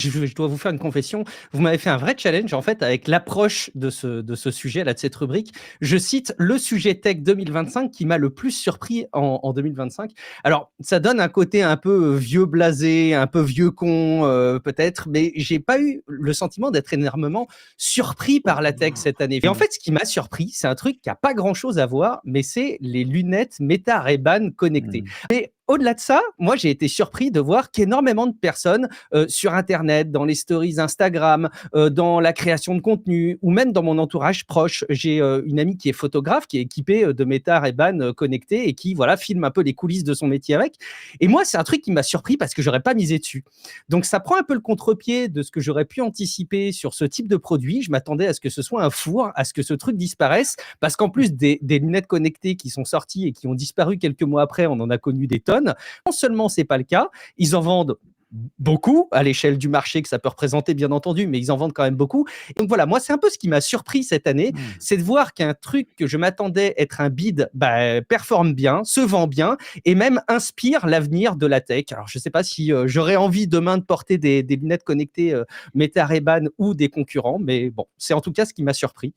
Je dois vous faire une confession. Vous m'avez fait un vrai challenge, en fait, avec l'approche de ce sujet, là, de cette rubrique. Je cite le sujet tech 2025 qui m'a le plus surpris en 2025. Alors, ça donne un côté un peu vieux blasé, un peu vieux con, peut-être, mais j'ai pas eu le sentiment d'être énormément surpris par la tech cette année. Et en fait, ce qui m'a surpris, c'est un truc qui a pas grand chose à voir, mais c'est les lunettes Meta Ray-Ban connectées. Mmh. Mais au-delà de ça, moi, j'ai été surpris de voir qu'énormément de personnes sur Internet, dans les stories Instagram, dans la création de contenu, ou même dans mon entourage proche. J'ai une amie qui est photographe, qui est équipée de Meta Ray-Ban connectés et qui voilà filme un peu les coulisses de son métier avec. Et moi, c'est un truc qui m'a surpris parce que j'aurais pas misé dessus. Donc, ça prend un peu le contre-pied de ce que j'aurais pu anticiper sur ce type de produit. Je m'attendais à ce que ce soit un four, à ce que ce truc disparaisse, parce qu'en plus des lunettes connectées qui sont sorties et qui ont disparu quelques mois après, on en a connu des tonnes. Non seulement c'est pas le cas, ils en vendent beaucoup à l'échelle du marché que ça peut représenter, bien entendu, mais ils en vendent quand même beaucoup. Et donc voilà, moi, c'est un peu ce qui m'a surpris cette année, Mmh. c'est de voir qu'un truc que je m'attendais être un bid performe bien, se vend bien et même inspire l'avenir de la tech. Alors, je ne sais pas si j'aurais envie demain de porter des lunettes connectées Meta Ray-Ban ou des concurrents, mais bon, c'est en tout cas ce qui m'a surpris.